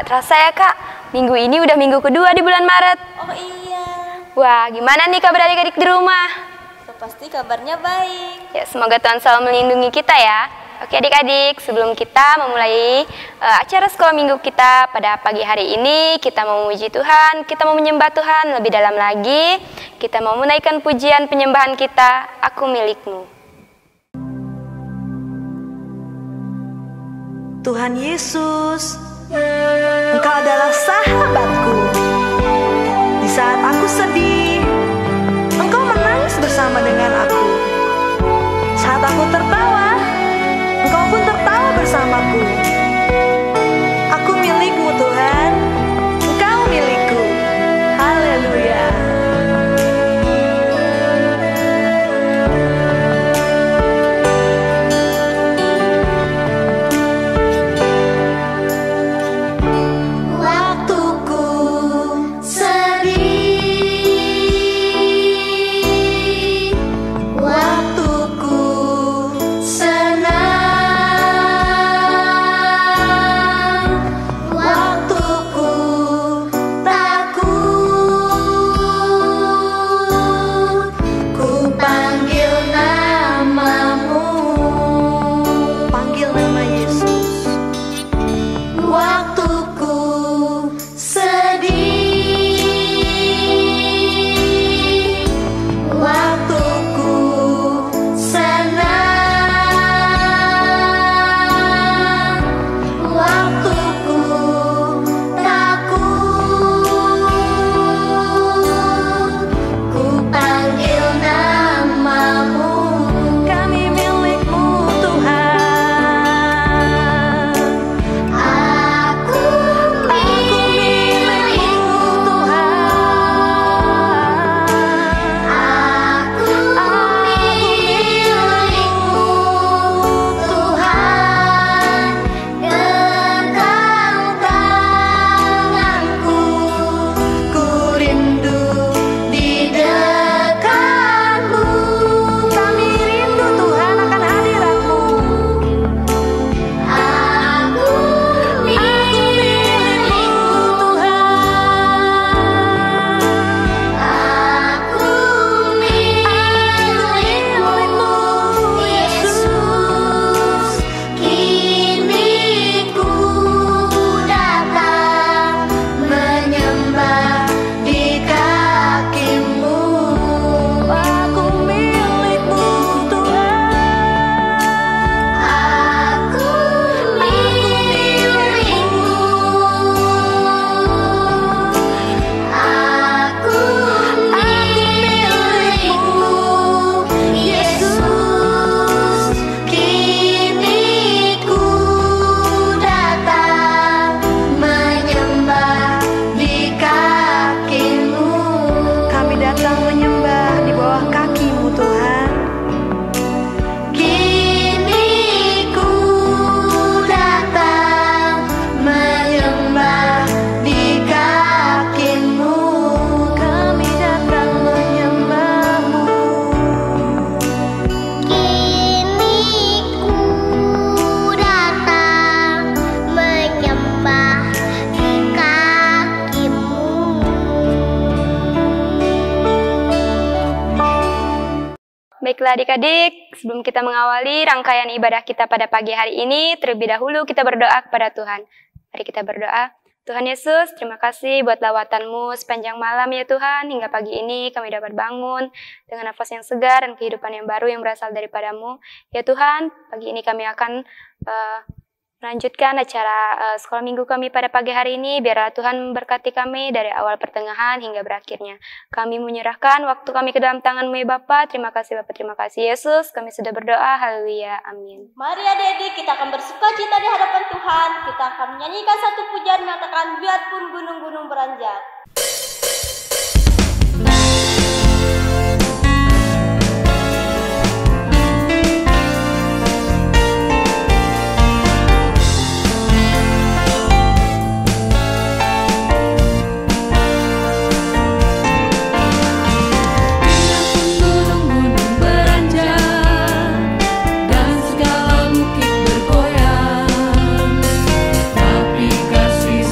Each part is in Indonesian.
Gak terasa ya kak, minggu ini udah minggu kedua di bulan Maret. Oh iya. Wah, gimana nih kabar adik-adik di rumah? Pasti kabarnya baik. Ya, semoga Tuhan selalu melindungi kita ya. Oke adik-adik, sebelum kita memulai acara sekolah minggu kita pada pagi hari ini, kita mau memuji Tuhan, kita mau menyembah Tuhan lebih dalam lagi. Kita mau menaikkan pujian penyembahan kita, Aku Milikmu. Tuhan Yesus, Engkau adalah sahabatku. Di saat aku sedih, Engkau menangis bersama dengan aku. Saat aku tertawa, Engkau pun tertawa bersamaku. Aku milikmu Tuhan, Engkau milikku. Haleluya. Baiklah adik-adik, sebelum kita mengawali rangkaian ibadah kita pada pagi hari ini, terlebih dahulu kita berdoa kepada Tuhan. Mari kita berdoa. Tuhan Yesus, terima kasih buat lawatan-Mu sepanjang malam ya Tuhan, hingga pagi ini kami dapat bangun dengan nafas yang segar dan kehidupan yang baru yang berasal daripada-Mu. Ya Tuhan, pagi ini kami akan melanjutkan acara sekolah minggu kami pada pagi hari ini. Biarlah Tuhan memberkati kami dari awal pertengahan hingga berakhirnya. Kami menyerahkan waktu kami ke dalam tangan-Mu ya Bapa. Terima kasih Bapa, terima kasih Yesus. Kami sudah berdoa, haleluya, amin. Mari adik-adik, kita akan bersuka cita di hadapan Tuhan. Kita akan menyanyikan satu pujian mengatakan biarpun gunung-gunung beranjak. Segala bukit bergoyang, tapi kasih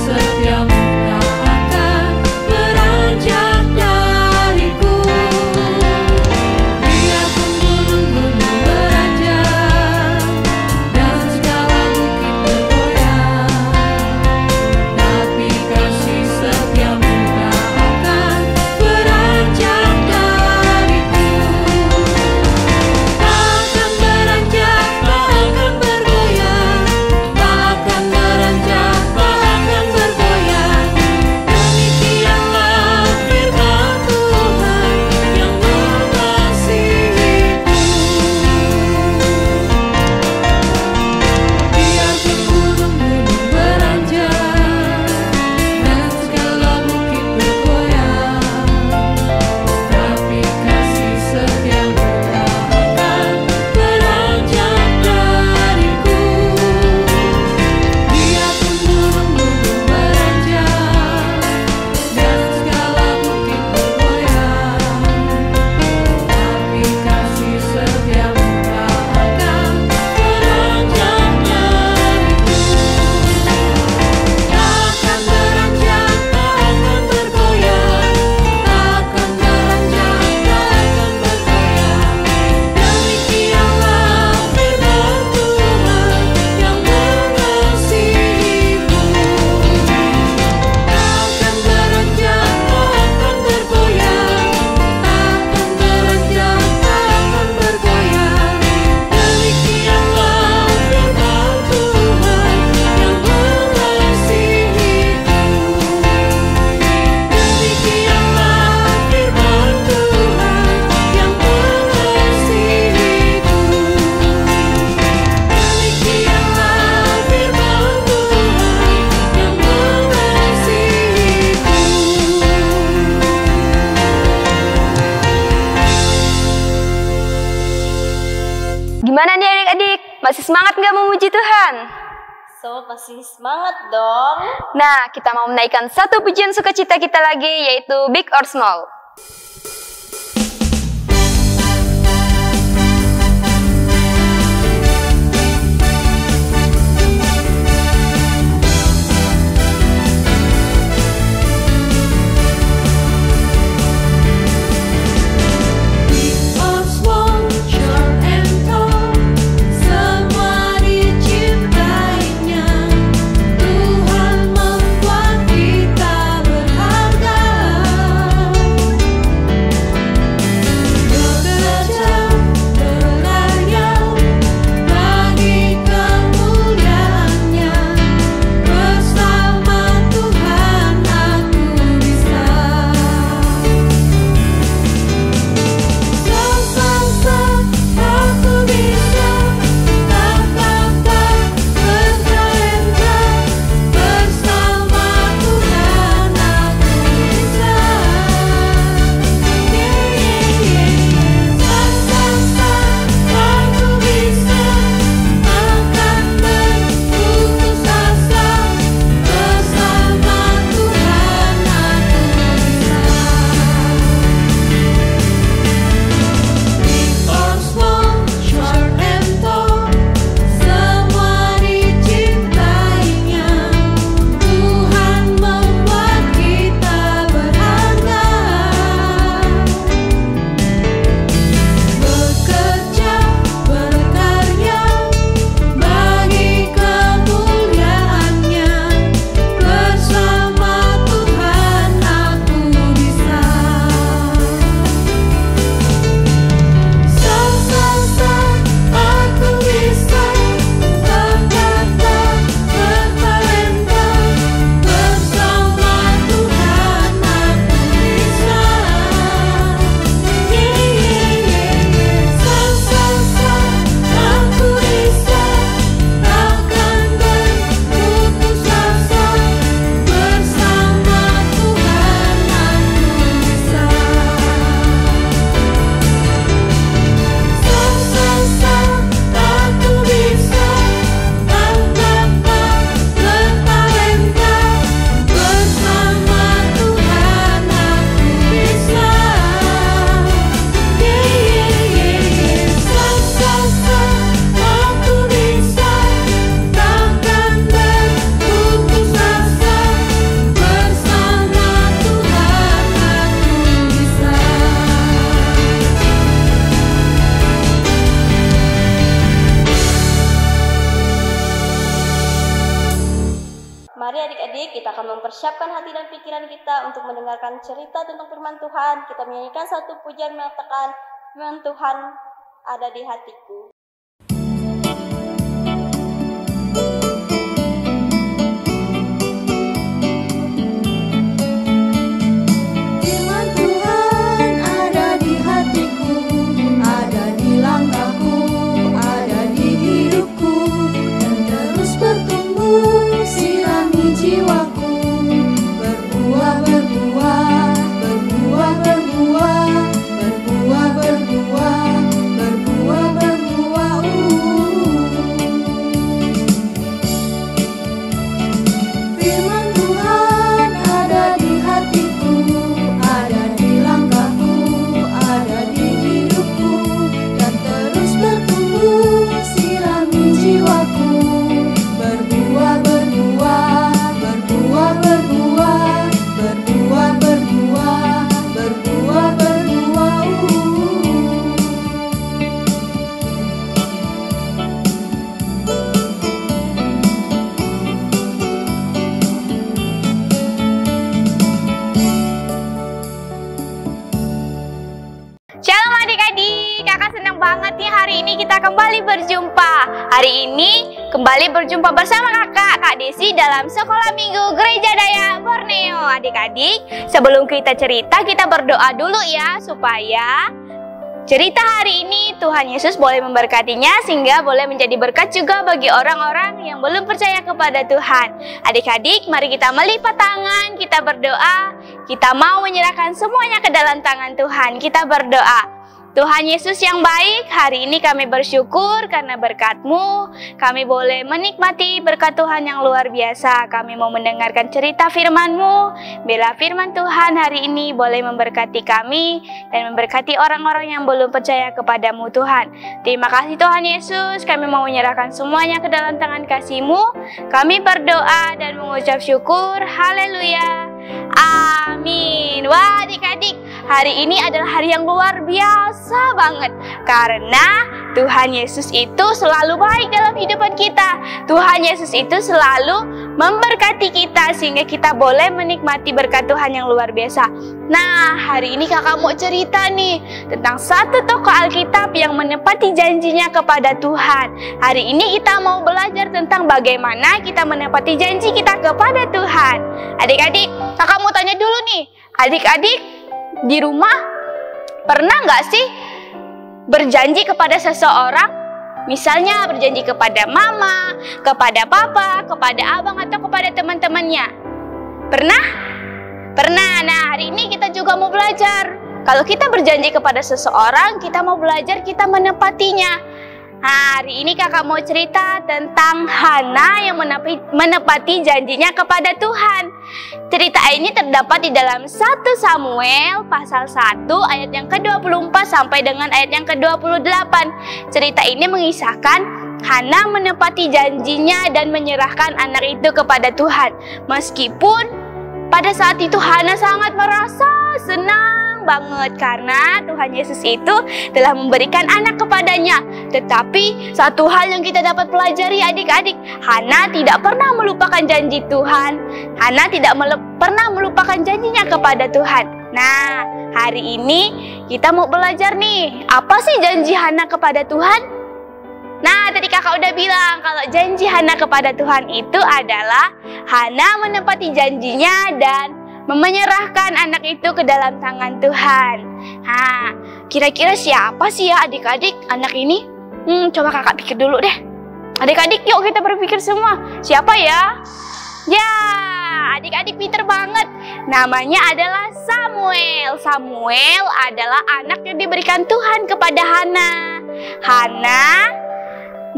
Masih semangat nggak memuji Tuhan? Pasti semangat dong. Nah, kita mau menaikkan satu pujian sukacita kita lagi, yaitu Big or Small. Mari adik-adik, kita akan mempersiapkan hati dan pikiran kita untuk mendengarkan cerita tentang firman Tuhan. Kita menyanyikan satu pujian mengatakan, firman Tuhan ada di hatiku. Firman Tuhan ada di hatiku, ada di langkahku, ada di hidupku, dan terus bertumbuh. Sirami jiwaku, berbuah, berbuah, berbuah, berbuah, berbuah, berbuah, berbuah, berbuah. Firman Tuhan ada di hatiku, ada di langkahku, ada di hidupku, dan terus bertumbuh. Sirami jiwaku, berbuah, berbuah, berbuah, berbuah, berbuah, berbuah, berbuah, berbuah. Shalom adik-adik, kakak senang banget nih hari ini kita kembali berjumpa. Hari ini kembali berjumpa bersama kakak, Kak Desi dalam Sekolah Minggu Gereja Dayak Borneo. Adik-adik, sebelum kita cerita, kita berdoa dulu ya, supaya cerita hari ini Tuhan Yesus boleh memberkatinya, sehingga boleh menjadi berkat juga bagi orang-orang yang belum percaya kepada Tuhan. Adik-adik, mari kita melipat tangan, kita berdoa. Kita mau menyerahkan semuanya ke dalam tangan Tuhan. Kita berdoa. Tuhan Yesus yang baik, hari ini kami bersyukur karena berkat-Mu. Kami boleh menikmati berkat Tuhan yang luar biasa. Kami mau mendengarkan cerita firman-Mu. Bila firman Tuhan hari ini boleh memberkati kami dan memberkati orang-orang yang belum percaya kepada-Mu Tuhan. Terima kasih Tuhan Yesus, kami mau menyerahkan semuanya ke dalam tangan kasih-Mu. Kami berdoa dan mengucap syukur. Haleluya. Amin. Wah adik-adik, hari ini adalah hari yang luar biasa banget. Karena Tuhan Yesus itu selalu baik dalam kehidupan kita. Tuhan Yesus itu selalu memberkati kita sehingga kita boleh menikmati berkat Tuhan yang luar biasa. Nah, hari ini kakak mau cerita nih tentang satu tokoh Alkitab yang menepati janjinya kepada Tuhan. Hari ini kita mau belajar tentang bagaimana kita menepati janji kita kepada Tuhan. Adik-adik, kakak mau tanya dulu nih, adik-adik di rumah pernah nggak sih berjanji kepada seseorang? Misalnya berjanji kepada mama, kepada papa, kepada abang atau kepada teman-temannya. Pernah? Pernah. Nah, hari ini kita juga mau belajar. Kalau kita berjanji kepada seseorang, kita mau belajar kita menepatinya. Nah, hari ini kakak mau cerita tentang Hana yang menepati janjinya kepada Tuhan. Cerita ini terdapat di dalam 1 Samuel pasal 1 ayat yang ke-24 sampai dengan ayat yang ke-28. Cerita ini mengisahkan Hana menepati janjinya dan menyerahkan anak itu kepada Tuhan. Meskipun pada saat itu Hana sangat merasa senang banget karena Tuhan Yesus itu telah memberikan anak kepadanya. Tetapi satu hal yang kita dapat pelajari adik-adik, Hana tidak pernah melupakan janji Tuhan. Hana tidak pernah melupakan janjinya kepada Tuhan. Nah, hari ini kita mau belajar nih, apa sih janji Hana kepada Tuhan? Nah, tadi kakak udah bilang kalau janji Hana kepada Tuhan itu adalah Hana menepati janjinya dan menyerahkan anak itu ke dalam tangan Tuhan. Nah, kira-kira siapa sih ya adik-adik anak ini? Coba kakak pikir dulu deh. Adik-adik yuk kita berpikir semua. Siapa ya? Ya, adik-adik pinter banget. Namanya adalah Samuel. Samuel adalah anak yang diberikan Tuhan kepada Hana. Hana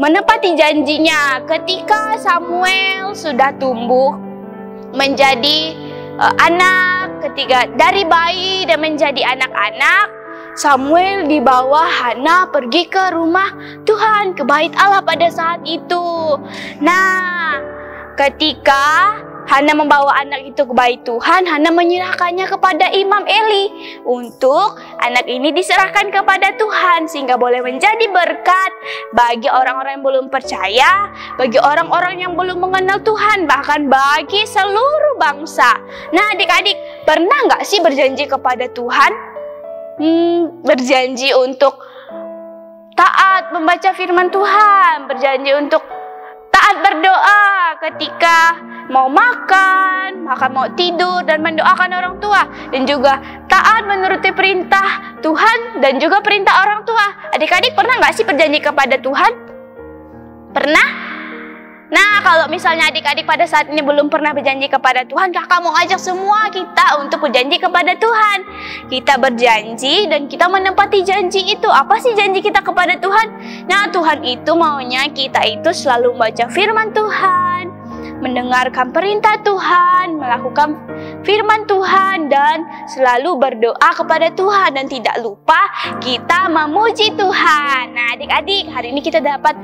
menepati janjinya ketika Samuel sudah tumbuh menjadi anak, ketika dari bayi dan menjadi anak-anak, Samuel dibawa Hana pergi ke rumah Tuhan, ke bait Allah pada saat itu. Nah, ketika Hana membawa anak itu ke bait Tuhan, Hana menyerahkannya kepada Imam Eli untuk anak ini diserahkan kepada Tuhan sehingga boleh menjadi berkat bagi orang-orang yang belum percaya, bagi orang-orang yang belum mengenal Tuhan, bahkan bagi seluruh bangsa. Nah adik-adik, pernah nggak sih berjanji kepada Tuhan? Berjanji untuk taat membaca firman Tuhan, berjanji untuk taat berdoa ketika mau makan, mau tidur dan mendoakan orang tua, dan juga taat menuruti perintah Tuhan dan juga perintah orang tua. Adik-adik pernah nggak sih berjanji kepada Tuhan? Pernah? Nah, kalau misalnya adik-adik pada saat ini belum pernah berjanji kepada Tuhan, kakak mau ajak semua kita untuk berjanji kepada Tuhan. Kita berjanji dan kita menepati janji itu. Apa sih janji kita kepada Tuhan? Nah, Tuhan itu maunya kita itu selalu membaca firman Tuhan, mendengarkan perintah Tuhan, melakukan firman Tuhan, dan selalu berdoa kepada Tuhan, dan tidak lupa kita memuji Tuhan. Nah adik-adik, hari ini kita dapat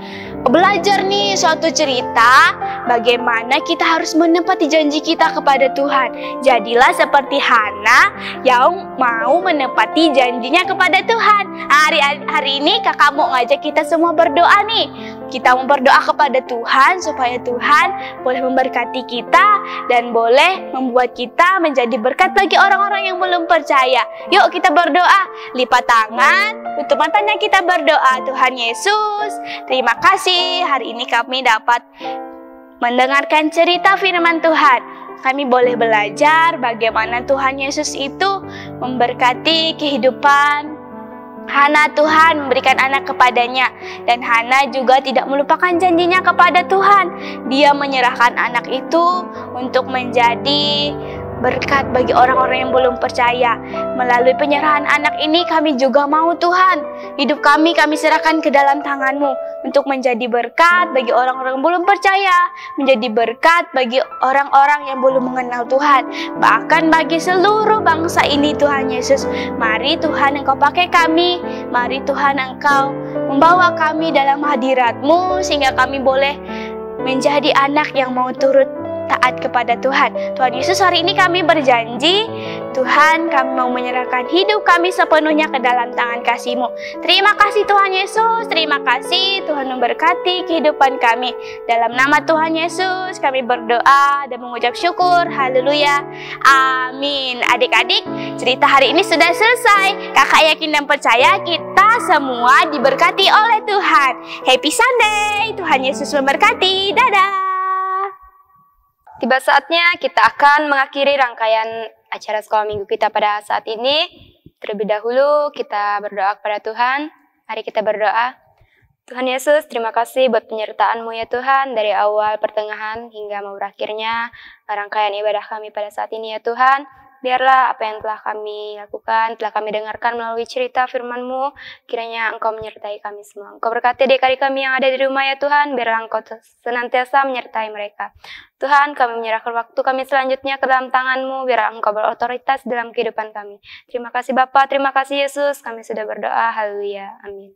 belajar nih suatu cerita bagaimana kita harus menepati janji kita kepada Tuhan. Jadilah seperti Hana yang mau menepati janjinya kepada Tuhan. Nah, hari ini kakak mau ngajak kita semua berdoa nih. Kita mau berdoa kepada Tuhan supaya Tuhan boleh memberkati kita dan boleh membuat kita menjadi berkat bagi orang-orang yang belum percaya. Yuk kita berdoa, lipat tangan, tutup matanya, kita berdoa. Tuhan Yesus, terima kasih hari ini kami dapat mendengarkan cerita firman Tuhan. Kami boleh belajar bagaimana Tuhan Yesus itu memberkati kehidupan Hana. Tuhan memberikan anak kepadanya, dan Hana juga tidak melupakan janjinya kepada Tuhan. Dia menyerahkan anak itu untuk menjadi berkat bagi orang-orang yang belum percaya. Melalui penyerahan anak ini kami juga mau Tuhan, hidup kami serahkan ke dalam tangan-Mu untuk menjadi berkat bagi orang-orang yang belum percaya, menjadi berkat bagi orang-orang yang belum mengenal Tuhan, bahkan bagi seluruh bangsa ini Tuhan Yesus. Mari Tuhan Engkau pakai kami, mari Tuhan Engkau membawa kami dalam hadirat-Mu sehingga kami boleh menjadi anak yang mau turut taat kepada Tuhan. Tuhan Yesus, hari ini kami berjanji, Tuhan, kami mau menyerahkan hidup kami sepenuhnya ke dalam tangan kasih-Mu. Terima kasih Tuhan Yesus, terima kasih Tuhan memberkati kehidupan kami. Dalam nama Tuhan Yesus kami berdoa dan mengucap syukur. Haleluya, amin. Adik-adik, cerita hari ini sudah selesai. Kakak yakin dan percaya kita semua diberkati oleh Tuhan. Happy Sunday, Tuhan Yesus memberkati. Dadah. Tiba saatnya kita akan mengakhiri rangkaian acara sekolah minggu kita pada saat ini. Terlebih dahulu kita berdoa kepada Tuhan. Mari kita berdoa. Tuhan Yesus, terima kasih buat penyertaan-Mu ya Tuhan, dari awal, pertengahan, hingga mau berakhirnya rangkaian ibadah kami pada saat ini ya Tuhan. Biarlah apa yang telah kami lakukan, telah kami dengarkan melalui cerita firman-Mu, kiranya Engkau menyertai kami semua. Engkau berkati adik-adik kami yang ada di rumah ya Tuhan, biarlah Engkau senantiasa menyertai mereka. Tuhan, kami menyerahkan waktu kami selanjutnya ke dalam tangan-Mu, biarlah Engkau berotoritas dalam kehidupan kami. Terima kasih Bapa, terima kasih Yesus, kami sudah berdoa, haleluya, amin.